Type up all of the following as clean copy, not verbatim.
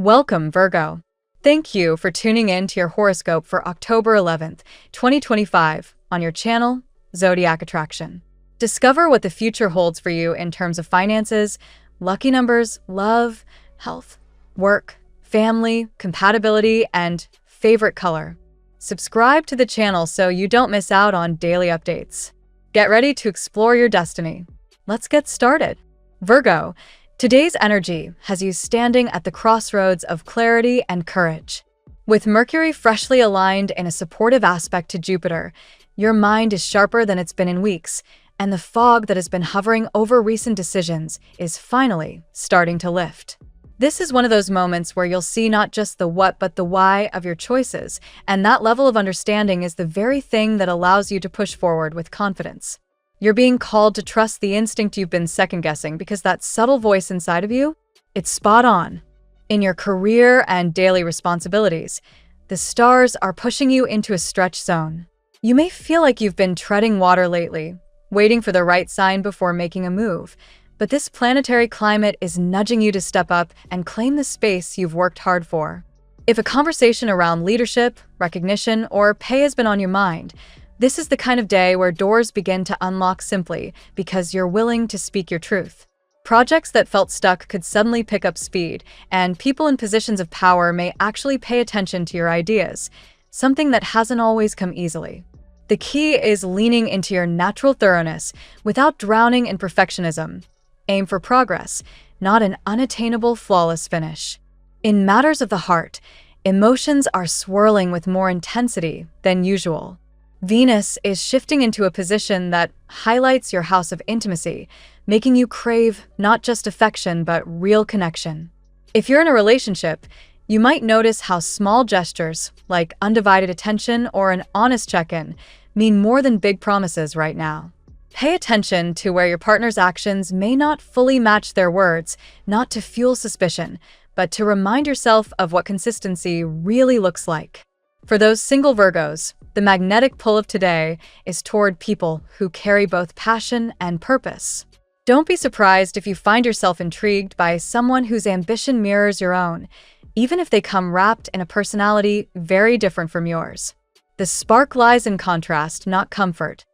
Welcome, Virgo. Thank you for tuning in to your horoscope for October 11th, 2025, on your channel, Zodiac Attraction. Discover what the future holds for you in terms of finances, lucky numbers, love, health, work, family, compatibility, and favorite color. Subscribe to the channel so you don't miss out on daily updates. Get ready to explore your destiny. Let's get started. Virgo, today's energy has you standing at the crossroads of clarity and courage. With Mercury freshly aligned in a supportive aspect to Jupiter, your mind is sharper than it's been in weeks, and the fog that has been hovering over recent decisions is finally starting to lift. This is one of those moments where you'll see not just the what but the why of your choices, and that level of understanding is the very thing that allows you to push forward with confidence. You're being called to trust the instinct you've been second-guessing because that subtle voice inside of you, it's spot on. In your career and daily responsibilities, the stars are pushing you into a stretch zone. You may feel like you've been treading water lately, waiting for the right sign before making a move, but this planetary climate is nudging you to step up and claim the space you've worked hard for. If a conversation around leadership, recognition, or pay has been on your mind, this is the kind of day where doors begin to unlock simply because you're willing to speak your truth. Projects that felt stuck could suddenly pick up speed, and people in positions of power may actually pay attention to your ideas, something that hasn't always come easily. The key is leaning into your natural thoroughness without drowning in perfectionism. Aim for progress, not an unattainable, flawless finish. In matters of the heart, emotions are swirling with more intensity than usual. Venus is shifting into a position that highlights your house of intimacy, making you crave not just affection but real connection. If you're in a relationship, you might notice how small gestures, like undivided attention or an honest check-in, mean more than big promises right now. Pay attention to where your partner's actions may not fully match their words, not to fuel suspicion, but to remind yourself of what consistency really looks like. For those single Virgos, the magnetic pull of today is toward people who carry both passion and purpose. Don't be surprised if you find yourself intrigued by someone whose ambition mirrors your own, even if they come wrapped in a personality very different from yours. The spark lies in contrast, not comfort.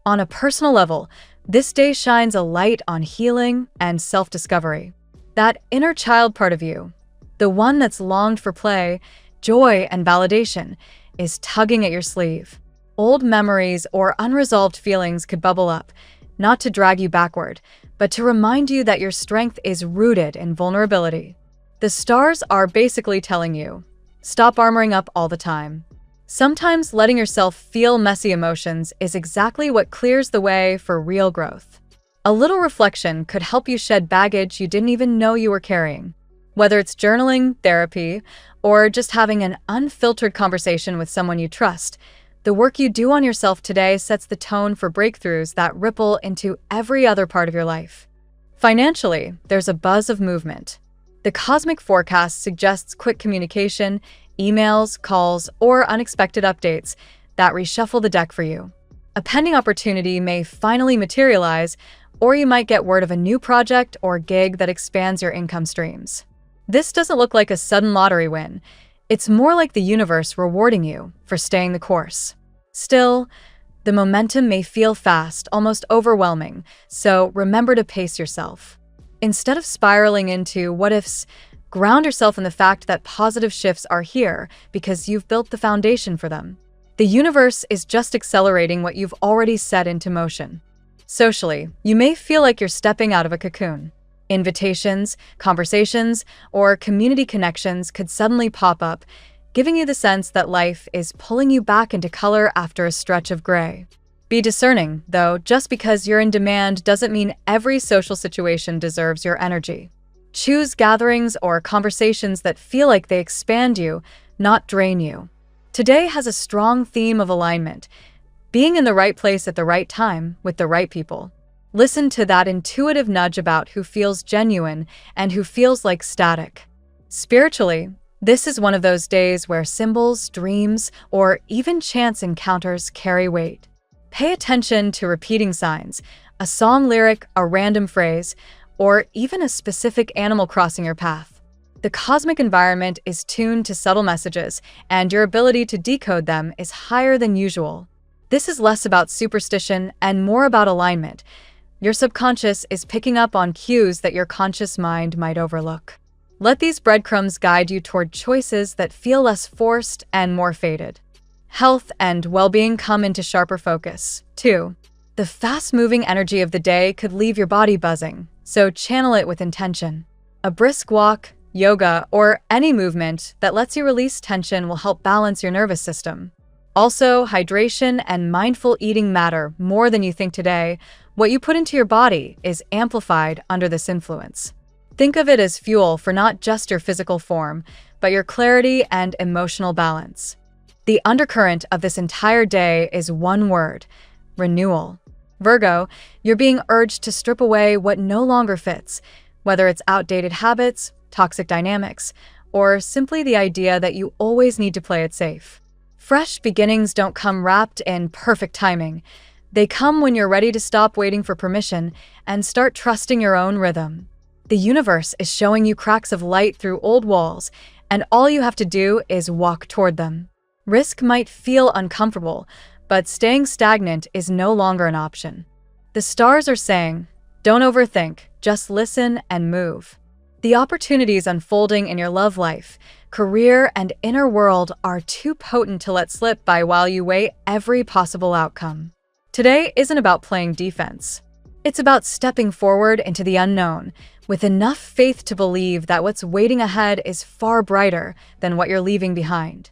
On a personal level, this day shines a light on healing and self-discovery. That inner child part of you, the one that's longed for play, joy, and validation, is tugging at your sleeve. Old memories or unresolved feelings could bubble up, not to drag you backward, but to remind you that your strength is rooted in vulnerability. The stars are basically telling you, stop armoring up all the time. Sometimes letting yourself feel messy emotions is exactly what clears the way for real growth. A little reflection could help you shed baggage you didn't even know you were carrying. Whether it's journaling, therapy, or just having an unfiltered conversation with someone you trust, the work you do on yourself today sets the tone for breakthroughs that ripple into every other part of your life. Financially, there's a buzz of movement. The cosmic forecast suggests quick communication, emails, calls, or unexpected updates that reshuffle the deck for you. A pending opportunity may finally materialize, or you might get word of a new project or gig that expands your income streams. This doesn't look like a sudden lottery win. It's more like the universe rewarding you for staying the course. Still, the momentum may feel fast, almost overwhelming, so remember to pace yourself. Instead of spiraling into what-ifs, ground yourself in the fact that positive shifts are here because you've built the foundation for them. The universe is just accelerating what you've already set into motion. Socially, you may feel like you're stepping out of a cocoon. Invitations, conversations, or community connections could suddenly pop up, giving you the sense that life is pulling you back into color after a stretch of gray. Be discerning, though, just because you're in demand doesn't mean every social situation deserves your energy. Choose gatherings or conversations that feel like they expand you, not drain you. Today has a strong theme of alignment, being in the right place at the right time with the right people. Listen to that intuitive nudge about who feels genuine and who feels like static. Spiritually, this is one of those days where symbols, dreams, or even chance encounters carry weight. Pay attention to repeating signs, a song lyric, a random phrase, or even a specific animal crossing your path. The cosmic environment is tuned to subtle messages, and your ability to decode them is higher than usual. This is less about superstition and more about alignment. Your subconscious is picking up on cues that your conscious mind might overlook. Let these breadcrumbs guide you toward choices that feel less forced and more fated. Health and well-being come into sharper focus, too. The fast-moving energy of the day could leave your body buzzing, so channel it with intention. A brisk walk, yoga, or any movement that lets you release tension will help balance your nervous system. Also, hydration and mindful eating matter more than you think today. What you put into your body is amplified under this influence. Think of it as fuel for not just your physical form, but your clarity and emotional balance. The undercurrent of this entire day is one word: renewal. Virgo, you're being urged to strip away what no longer fits, whether it's outdated habits, toxic dynamics, or simply the idea that you always need to play it safe. Fresh beginnings don't come wrapped in perfect timing. They come when you're ready to stop waiting for permission and start trusting your own rhythm. The universe is showing you cracks of light through old walls, and all you have to do is walk toward them. Risk might feel uncomfortable, but staying stagnant is no longer an option. The stars are saying, don't overthink, just listen and move. The opportunities unfolding in your love life, career, and inner world are too potent to let slip by while you weigh every possible outcome. Today isn't about playing defense. It's about stepping forward into the unknown, with enough faith to believe that what's waiting ahead is far brighter than what you're leaving behind.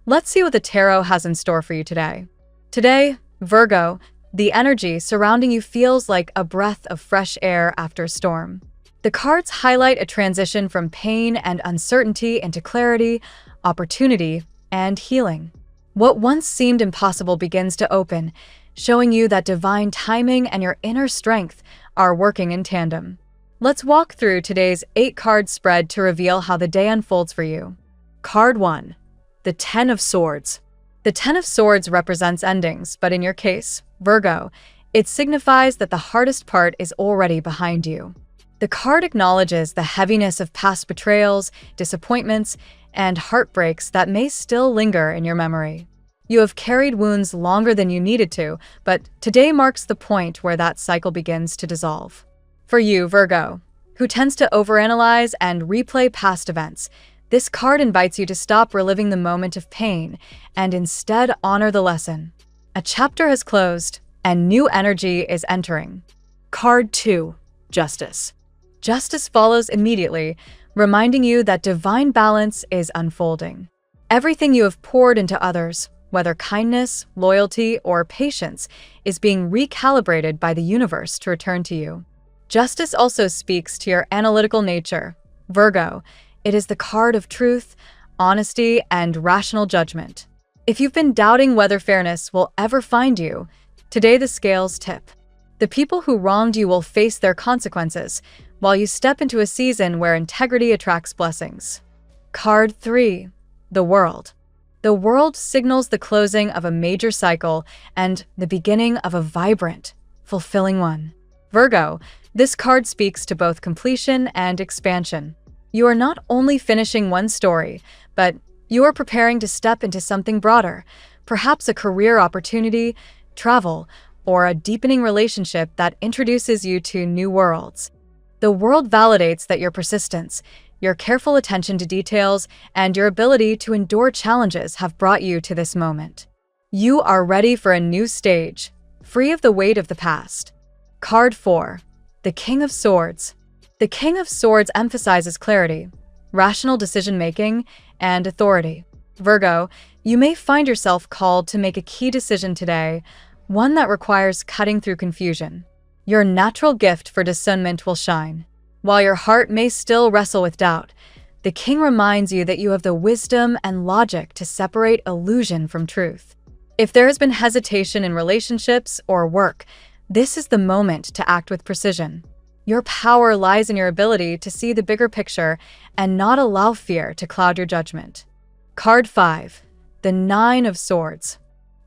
Let's see what the tarot has in store for you today. Today, Virgo, the energy surrounding you feels like a breath of fresh air after a storm. The cards highlight a transition from pain and uncertainty into clarity, opportunity, and healing. What once seemed impossible begins to open, showing you that divine timing and your inner strength are working in tandem. Let's walk through today's 8-card spread to reveal how the day unfolds for you. Card 1. The Ten of Swords. The Ten of Swords represents endings, but in your case, Virgo, it signifies that the hardest part is already behind you. The card acknowledges the heaviness of past betrayals, disappointments, and heartbreaks that may still linger in your memory. You have carried wounds longer than you needed to, but today marks the point where that cycle begins to dissolve. For you, Virgo, who tends to overanalyze and replay past events, this card invites you to stop reliving the moment of pain and instead honor the lesson. A chapter has closed, and new energy is entering. Card 2. Justice. Justice follows immediately, reminding you that divine balance is unfolding. Everything you have poured into others, whether kindness, loyalty, or patience, is being recalibrated by the universe to return to you. Justice also speaks to your analytical nature. Virgo, it is the card of truth, honesty, and rational judgment. If you've been doubting whether fairness will ever find you, today the scales tip. The people who wronged you will face their consequences, while you step into a season where integrity attracts blessings. Card 3. The World. The World signals the closing of a major cycle and the beginning of a vibrant, fulfilling one. Virgo, this card speaks to both completion and expansion. You are not only finishing one story, but you are preparing to step into something broader, perhaps a career opportunity, travel, or a deepening relationship that introduces you to new worlds. The world validates that your persistence, your careful attention to details, and your ability to endure challenges have brought you to this moment. You are ready for a new stage, free of the weight of the past. Card 4. The King of Swords. The King of Swords emphasizes clarity, rational decision-making, and authority. Virgo, you may find yourself called to make a key decision today, one that requires cutting through confusion. Your natural gift for discernment will shine. While your heart may still wrestle with doubt, the King reminds you that you have the wisdom and logic to separate illusion from truth. If there has been hesitation in relationships or work, this is the moment to act with precision. Your power lies in your ability to see the bigger picture and not allow fear to cloud your judgment. Card 5. The Nine of Swords.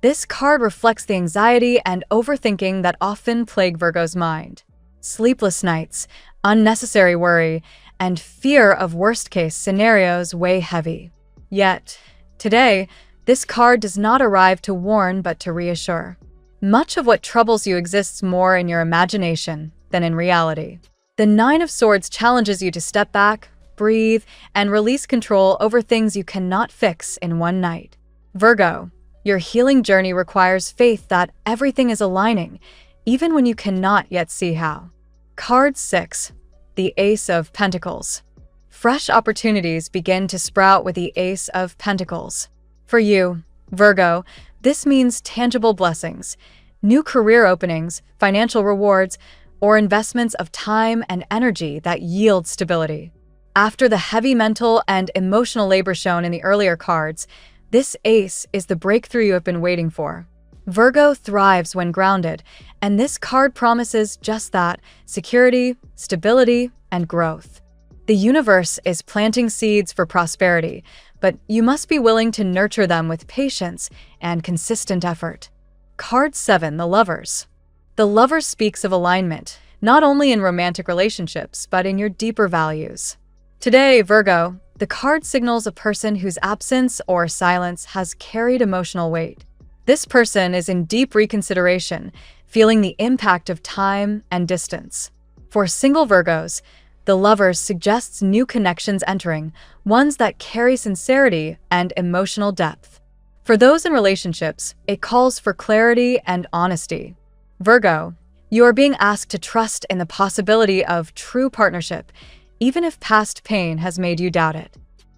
This card reflects the anxiety and overthinking that often plague Virgo's mind. Sleepless nights, unnecessary worry, and fear of worst-case scenarios weigh heavy. Yet, today, this card does not arrive to warn but to reassure. Much of what troubles you exists more in your imagination than in reality. The Nine of Swords challenges you to step back, breathe, and release control over things you cannot fix in one night. Virgo, your healing journey requires faith that everything is aligning, even when you cannot yet see how. Card 6, the Ace of Pentacles. Fresh opportunities begin to sprout with the Ace of Pentacles. For you, Virgo, this means tangible blessings, new career openings, financial rewards, or investments of time and energy that yield stability. After the heavy mental and emotional labor shown in the earlier cards, this ace is the breakthrough you have been waiting for. Virgo thrives when grounded, and this card promises just that: security, stability, and growth. The universe is planting seeds for prosperity, but you must be willing to nurture them with patience and consistent effort. Card 7, the Lovers. The Lovers speaks of alignment, not only in romantic relationships, but in your deeper values. Today, Virgo, the card signals a person whose absence or silence has carried emotional weight. This person is in deep reconsideration, feeling the impact of time and distance. For single Virgos, the Lovers suggests new connections entering, ones that carry sincerity and emotional depth. For those in relationships, it calls for clarity and honesty. Virgo, you are being asked to trust in the possibility of true partnership, even if past pain has made you doubt it.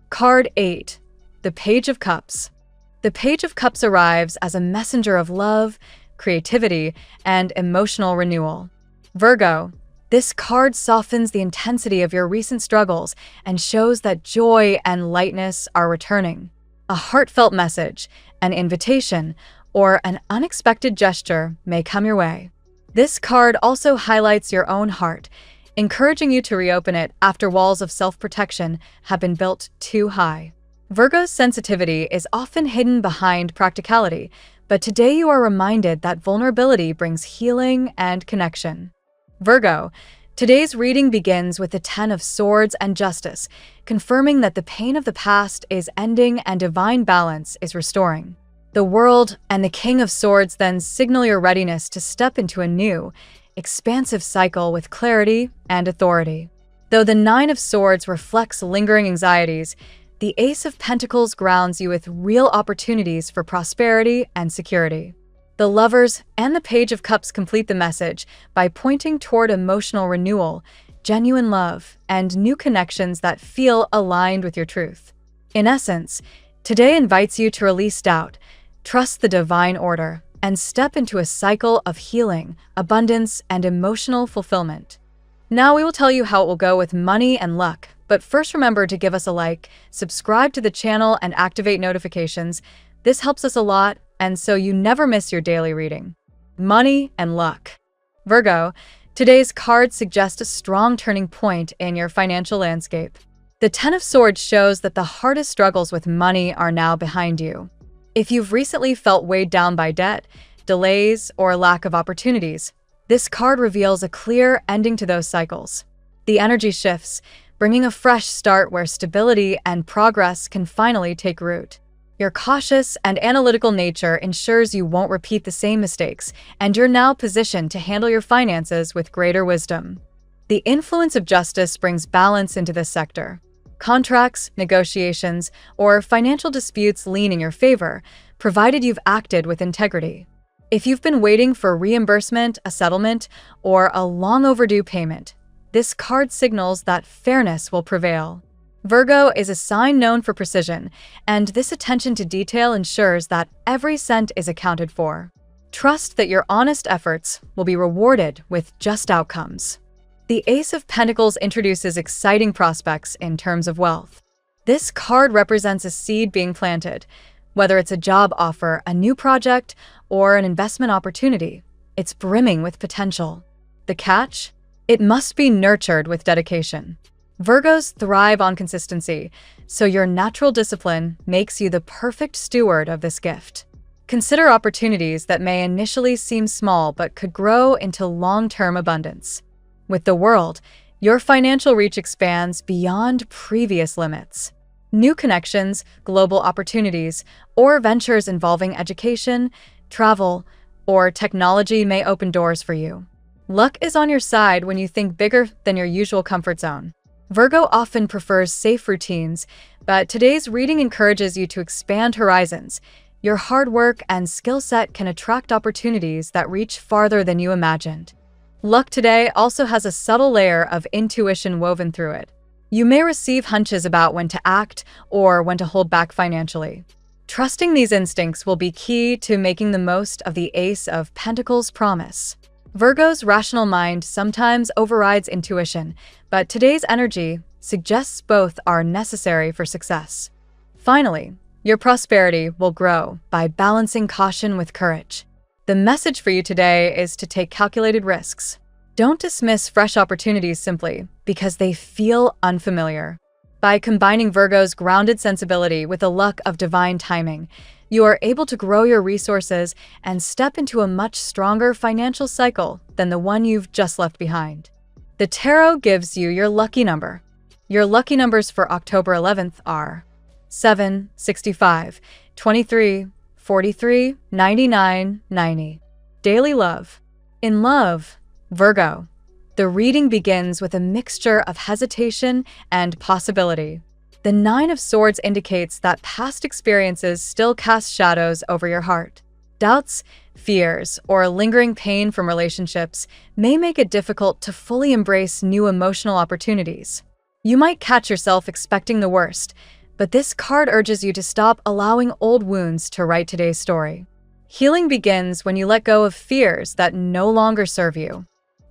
Card 8, the Page of Cups. The Page of Cups arrives as a messenger of love, creativity, and emotional renewal. Virgo, this card softens the intensity of your recent struggles and shows that joy and lightness are returning. A heartfelt message, an invitation, or an unexpected gesture may come your way. This card also highlights your own heart, encouraging you to reopen it after walls of self-protection have been built too high. Virgo's sensitivity is often hidden behind practicality, but today you are reminded that vulnerability brings healing and connection. Virgo, today's reading begins with the Ten of Swords and Justice, confirming that the pain of the past is ending and divine balance is restoring. The World and the King of Swords then signal your readiness to step into a new, expansive cycle with clarity and authority. Though the Nine of Swords reflects lingering anxieties, the Ace of Pentacles grounds you with real opportunities for prosperity and security. The Lovers and the Page of Cups complete the message by pointing toward emotional renewal, genuine love, and new connections that feel aligned with your truth. In essence, today invites you to release doubt, trust the divine order, and step into a cycle of healing, abundance, and emotional fulfillment. Now we will tell you how it will go with money and luck, but first remember to give us a like, subscribe to the channel, and activate notifications. This helps us a lot, and so you never miss your daily reading. Money and luck. Virgo, today's cards suggest a strong turning point in your financial landscape. The Ten of Swords shows that the hardest struggles with money are now behind you. If you've recently felt weighed down by debt, delays, or lack of opportunities, this card reveals a clear ending to those cycles. The energy shifts, bringing a fresh start where stability and progress can finally take root. Your cautious and analytical nature ensures you won't repeat the same mistakes, and you're now positioned to handle your finances with greater wisdom. The influence of justice brings balance into this sector. Contracts, negotiations, or financial disputes lean in your favor, provided you've acted with integrity. If you've been waiting for reimbursement, a settlement, or a long overdue payment, this card signals that fairness will prevail. Virgo is a sign known for precision, and this attention to detail ensures that every cent is accounted for. Trust that your honest efforts will be rewarded with just outcomes. The Ace of Pentacles introduces exciting prospects in terms of wealth. This card represents a seed being planted. Whether it's a job offer, a new project, or an investment opportunity, it's brimming with potential. The catch? It must be nurtured with dedication. Virgos thrive on consistency, so your natural discipline makes you the perfect steward of this gift. Consider opportunities that may initially seem small but could grow into long-term abundance. With the World, Your financial reach expands beyond previous limits. New connections, global opportunities, or ventures involving education, travel, or technology may open doors for you. Luck is on your side when you think bigger than your usual comfort zone. Virgo often prefers safe routines, but today's reading encourages you to expand horizons. Your hard work and skill set can attract opportunities that reach farther than you imagined. Luck today also has a subtle layer of intuition woven through it. You may receive hunches about when to act or when to hold back financially. Trusting these instincts will be key to making the most of the Ace of Pentacles promise. Virgo's rational mind sometimes overrides intuition, but today's energy suggests both are necessary for success. Finally, your prosperity will grow by balancing caution with courage. The message for you today is to take calculated risks. Don't dismiss fresh opportunities simply because they feel unfamiliar. By combining Virgo's grounded sensibility with the luck of divine timing, you are able to grow your resources and step into a much stronger financial cycle than the one you've just left behind. The tarot gives you your lucky number. Your lucky numbers for October 11th are 7, 65, 23, 43, 99, 90. Daily love. In love, Virgo, the reading begins with a mixture of hesitation and possibility. The Nine of Swords indicates that past experiences still cast shadows over your heart. Doubts, fears, or lingering pain from relationships may make it difficult to fully embrace new emotional opportunities. You might catch yourself expecting the worst, but this card urges you to stop allowing old wounds to write today's story. Healing begins when you let go of fears that no longer serve you.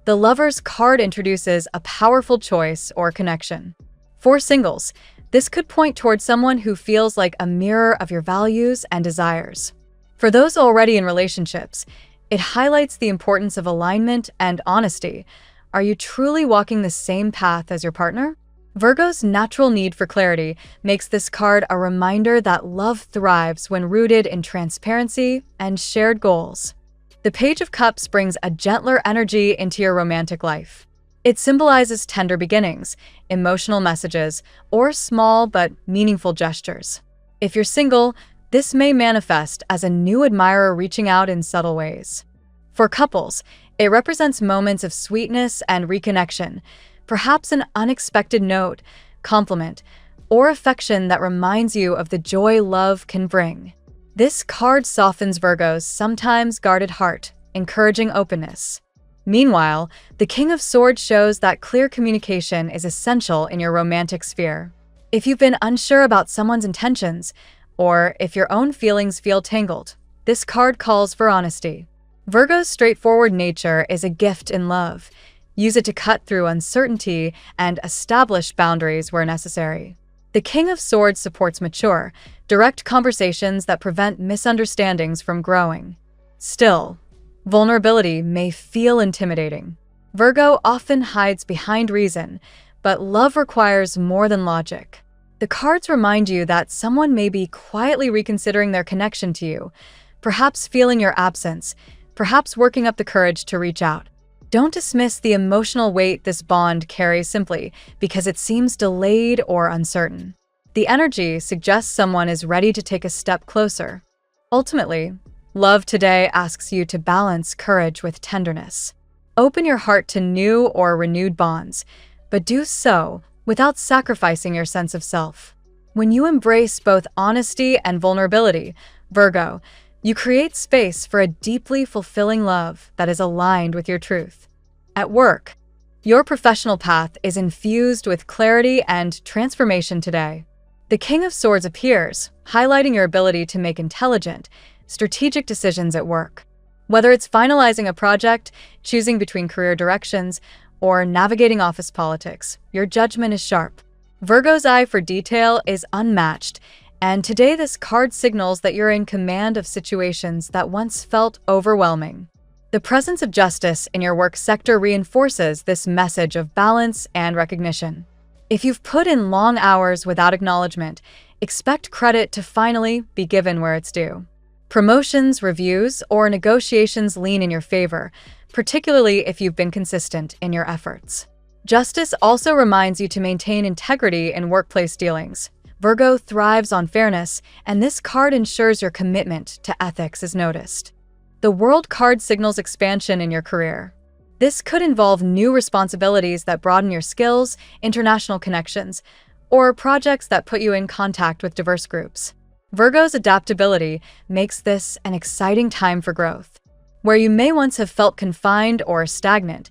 The Lover's card introduces a powerful choice or connection. For singles, this could point towards someone who feels like a mirror of your values and desires. For those already in relationships, it highlights the importance of alignment and honesty. Are you truly walking the same path as your partner? Virgo's natural need for clarity makes this card a reminder that love thrives when rooted in transparency and shared goals. The Page of Cups brings a gentler energy into your romantic life. It symbolizes tender beginnings, emotional messages, or small but meaningful gestures. If you're single, this may manifest as a new admirer reaching out in subtle ways. For couples, it represents moments of sweetness and reconnection, perhaps an unexpected note, compliment, or affection that reminds you of the joy love can bring. This card softens Virgo's sometimes guarded heart, encouraging openness. Meanwhile, the King of Swords shows that clear communication is essential in your romantic sphere. If you've been unsure about someone's intentions, or if your own feelings feel tangled, this card calls for honesty. Virgo's straightforward nature is a gift in love. Use it to cut through uncertainty and establish boundaries where necessary. The King of Swords supports mature, direct conversations that prevent misunderstandings from growing. Still, vulnerability may feel intimidating. Virgo often hides behind reason, but love requires more than logic. The cards remind you that someone may be quietly reconsidering their connection to you, perhaps feeling your absence, perhaps working up the courage to reach out. Don't dismiss the emotional weight this bond carries simply because it seems delayed or uncertain. The energy suggests someone is ready to take a step closer. Ultimately, love today asks you to balance courage with tenderness. Open your heart to new or renewed bonds, but do so without sacrificing your sense of self. When you embrace both honesty and vulnerability, Virgo, you create space for a deeply fulfilling love that is aligned with your truth. At work, your professional path is infused with clarity and transformation today. The King of Swords appears, highlighting your ability to make intelligent, strategic decisions at work. Whether it's finalizing a project, choosing between career directions, or navigating office politics, your judgment is sharp. Virgo's eye for detail is unmatched, and today this card signals that you're in command of situations that once felt overwhelming. The presence of justice in your work sector reinforces this message of balance and recognition. If you've put in long hours without acknowledgement, expect credit to finally be given where it's due. Promotions, reviews, or negotiations lean in your favor, particularly if you've been consistent in your efforts. Justice also reminds you to maintain integrity in workplace dealings. Virgo thrives on fairness, and this card ensures your commitment to ethics is noticed. The World card signals expansion in your career. This could involve new responsibilities that broaden your skills, international connections, or projects that put you in contact with diverse groups. Virgo's adaptability makes this an exciting time for growth. Where you may once have felt confined or stagnant,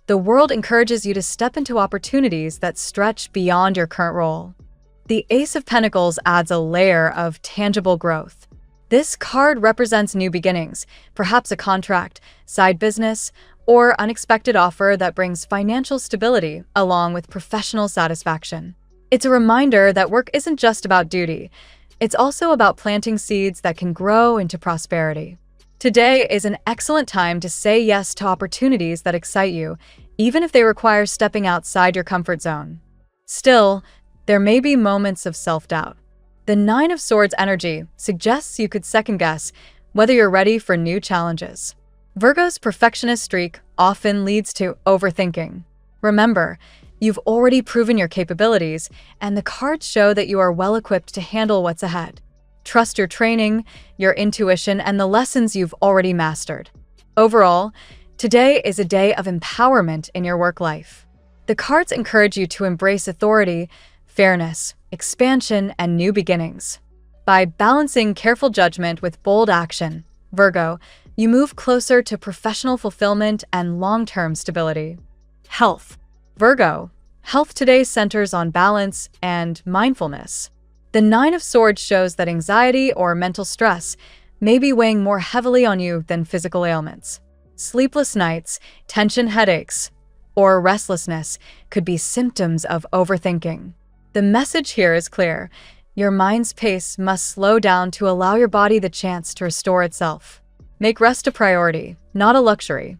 the world encourages you to step into opportunities that stretch beyond your current role. The Ace of Pentacles adds a layer of tangible growth. This card represents new beginnings, perhaps a contract, side business, or unexpected offer that brings financial stability along with professional satisfaction. It's a reminder that work isn't just about duty. It's also about planting seeds that can grow into prosperity. Today is an excellent time to say yes to opportunities that excite you, even if they require stepping outside your comfort zone. Still, there may be moments of self-doubt. The Nine of Swords energy suggests you could second-guess whether you're ready for new challenges. Virgo's perfectionist streak often leads to overthinking. Remember, you've already proven your capabilities, and the cards show that you are well-equipped to handle what's ahead. Trust your training, your intuition, and the lessons you've already mastered. Overall, today is a day of empowerment in your work life. The cards encourage you to embrace authority, fairness, expansion, and new beginnings. By balancing careful judgment with bold action, Virgo, you move closer to professional fulfillment and long-term stability. Health. Virgo, health today centers on balance and mindfulness. The Nine of Swords shows that anxiety or mental stress may be weighing more heavily on you than physical ailments. Sleepless nights, tension headaches, or restlessness could be symptoms of overthinking. The message here is clear. Your mind's pace must slow down to allow your body the chance to restore itself. Make rest a priority, not a luxury.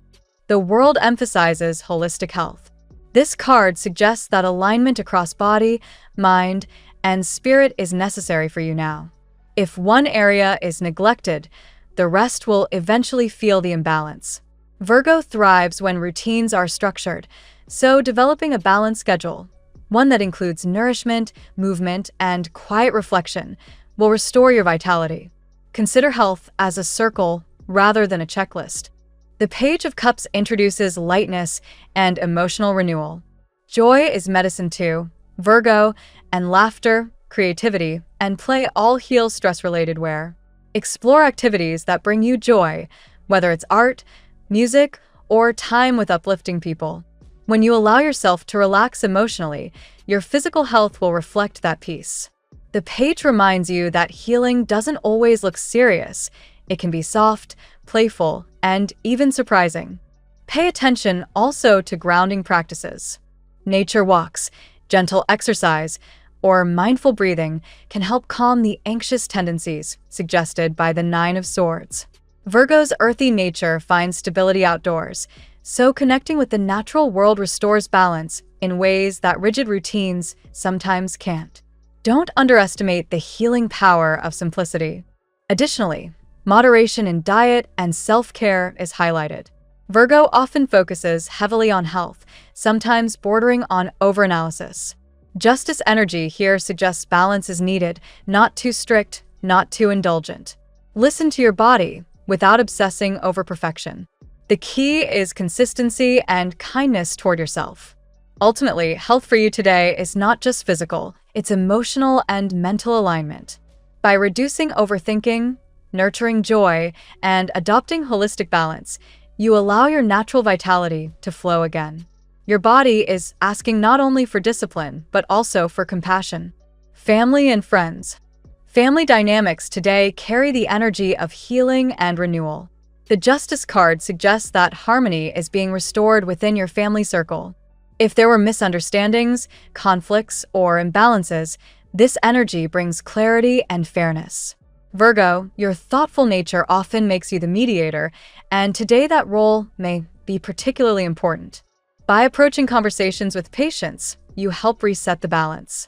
The world emphasizes holistic health. This card suggests that alignment across body, mind, and spirit is necessary for you now. If one area is neglected, the rest will eventually feel the imbalance. Virgo thrives when routines are structured, so developing a balanced schedule, one that includes nourishment, movement, and quiet reflection, will restore your vitality. Consider health as a circle rather than a checklist. The Page of Cups introduces lightness and emotional renewal. Joy is medicine too, Virgo, and laughter, creativity, and play all heal stress-related wear. Explore activities that bring you joy, whether it's art, music, or time with uplifting people. When you allow yourself to relax emotionally, your physical health will reflect that peace. The page reminds you that healing doesn't always look serious. It can be soft, playful, and even surprising. Pay attention also to grounding practices. Nature walks, gentle exercise, or mindful breathing can help calm the anxious tendencies suggested by the Nine of Swords. Virgo's earthy nature finds stability outdoors, so connecting with the natural world restores balance in ways that rigid routines sometimes can't. Don't underestimate the healing power of simplicity. Additionally, moderation in diet and self-care is highlighted. Virgo often focuses heavily on health, sometimes bordering on overanalysis. Justice energy here suggests balance is needed, not too strict, not too indulgent. Listen to your body without obsessing over perfection. The key is consistency and kindness toward yourself. Ultimately, health for you today is not just physical, it's emotional and mental alignment. By reducing overthinking, nurturing joy, and adopting holistic balance, you allow your natural vitality to flow again. Your body is asking not only for discipline, but also for compassion. Family and friends. Family dynamics today carry the energy of healing and renewal. The Justice card suggests that harmony is being restored within your family circle. If there were misunderstandings, conflicts, or imbalances, this energy brings clarity and fairness. Virgo, your thoughtful nature often makes you the mediator, and today that role may be particularly important. By approaching conversations with patience, you help reset the balance.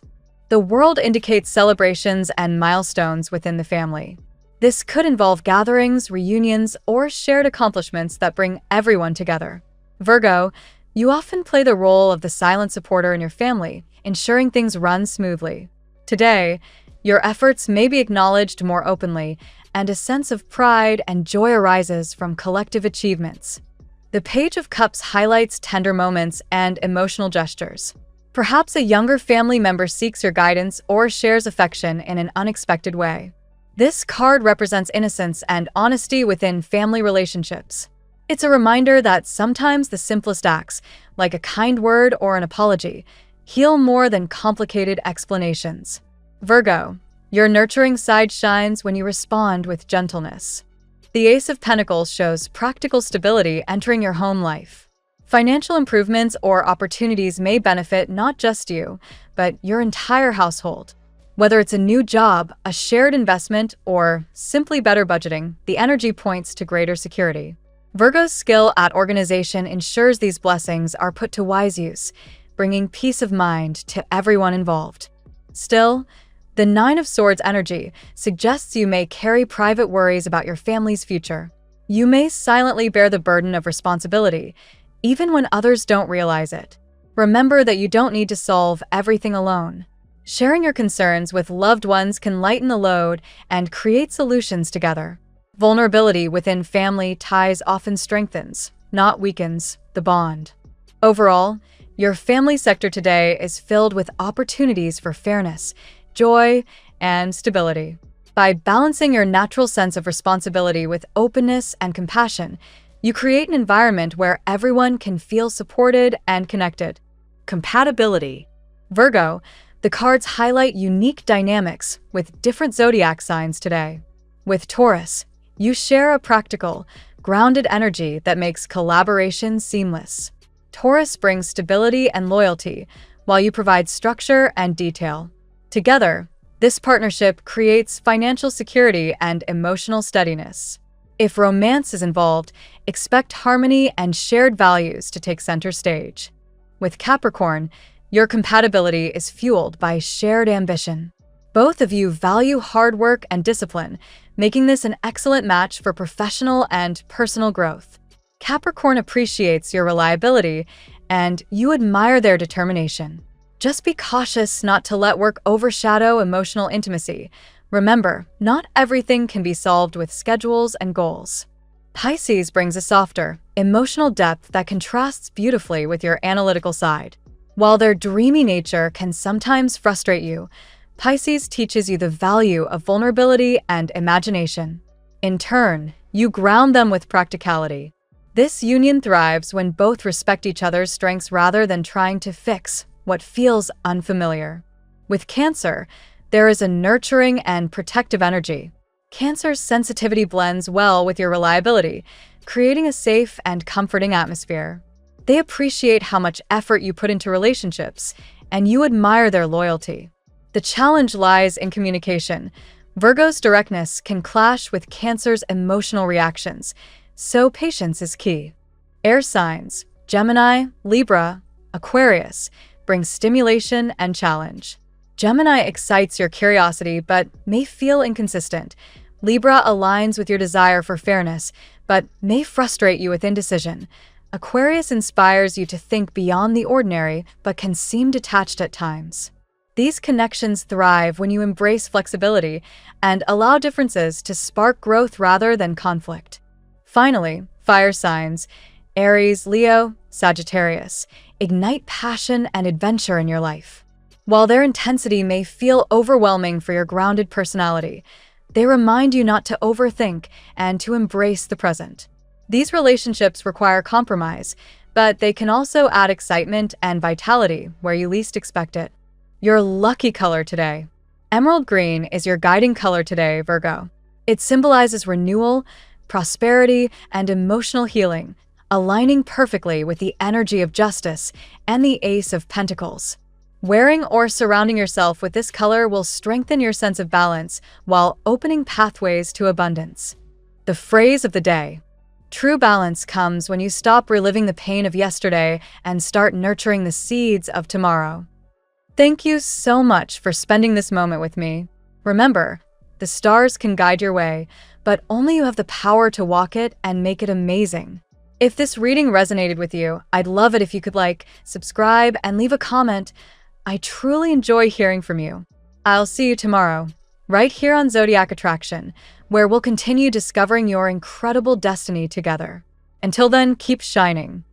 The world indicates celebrations and milestones within the family. This could involve gatherings, reunions, or shared accomplishments that bring everyone together. Virgo, You often play the role of the silent supporter in your family, ensuring things run smoothly. Today, your efforts may be acknowledged more openly, and a sense of pride and joy arises from collective achievements. The Page of Cups highlights tender moments and emotional gestures. Perhaps a younger family member seeks your guidance or shares affection in an unexpected way. This card represents innocence and honesty within family relationships. It's a reminder that sometimes the simplest acts, like a kind word or an apology, heal more than complicated explanations. Virgo, your nurturing side shines when you respond with gentleness. The Ace of Pentacles shows practical stability entering your home life. Financial improvements or opportunities may benefit not just you, but your entire household. Whether it's a new job, a shared investment, or simply better budgeting, the energy points to greater security. Virgo's skill at organization ensures these blessings are put to wise use, bringing peace of mind to everyone involved. Still, the Nine of Swords energy suggests you may carry private worries about your family's future. You may silently bear the burden of responsibility, even when others don't realize it. Remember that you don't need to solve everything alone. Sharing your concerns with loved ones can lighten the load and create solutions together. Vulnerability within family ties often strengthens, not weakens, the bond. Overall, your family sector today is filled with opportunities for fairness, joy, and stability. By balancing your natural sense of responsibility with openness and compassion, you create an environment where everyone can feel supported and connected. Compatibility. Virgo, the cards highlight unique dynamics with different zodiac signs today. With Taurus, you share a practical, grounded energy that makes collaboration seamless. Taurus brings stability and loyalty, while you provide structure and detail. Together, this partnership creates financial security and emotional steadiness. If romance is involved, expect harmony and shared values to take center stage. With Capricorn, your compatibility is fueled by shared ambition. Both of you value hard work and discipline, making this an excellent match for professional and personal growth. Capricorn appreciates your reliability, and you admire their determination. Just be cautious not to let work overshadow emotional intimacy. Remember, not everything can be solved with schedules and goals. Pisces brings a softer, emotional depth that contrasts beautifully with your analytical side. While their dreamy nature can sometimes frustrate you, Pisces teaches you the value of vulnerability and imagination. In turn, you ground them with practicality. This union thrives when both respect each other's strengths rather than trying to fix what feels unfamiliar. With Cancer, there is a nurturing and protective energy. Cancer's sensitivity blends well with your reliability, creating a safe and comforting atmosphere. They appreciate how much effort you put into relationships, and you admire their loyalty. The challenge lies in communication. Virgo's directness can clash with Cancer's emotional reactions, so patience is key. Air signs, Gemini, Libra, Aquarius, bring stimulation and challenge. Gemini excites your curiosity but may feel inconsistent. Libra aligns with your desire for fairness but may frustrate you with indecision. Aquarius inspires you to think beyond the ordinary but can seem detached at times. These connections thrive when you embrace flexibility and allow differences to spark growth rather than conflict. Finally, fire signs, Aries, Leo, Sagittarius, ignite passion and adventure in your life. While their intensity may feel overwhelming for your grounded personality, they remind you not to overthink and to embrace the present. These relationships require compromise, but they can also add excitement and vitality where you least expect it. Your lucky color today. Emerald green is your guiding color today, Virgo. It symbolizes renewal, prosperity, and emotional healing, aligning perfectly with the energy of justice and the Ace of Pentacles. Wearing or surrounding yourself with this color will strengthen your sense of balance while opening pathways to abundance. The phrase of the day. True balance comes when you stop reliving the pain of yesterday and start nurturing the seeds of tomorrow. Thank you so much for spending this moment with me. Remember, the stars can guide your way, but only you have the power to walk it and make it amazing. If this reading resonated with you, I'd love it if you could like, subscribe, and leave a comment. I truly enjoy hearing from you. I'll see you tomorrow, right here on Zodiac Attraction, where we'll continue discovering your incredible destiny together. Until then, keep shining.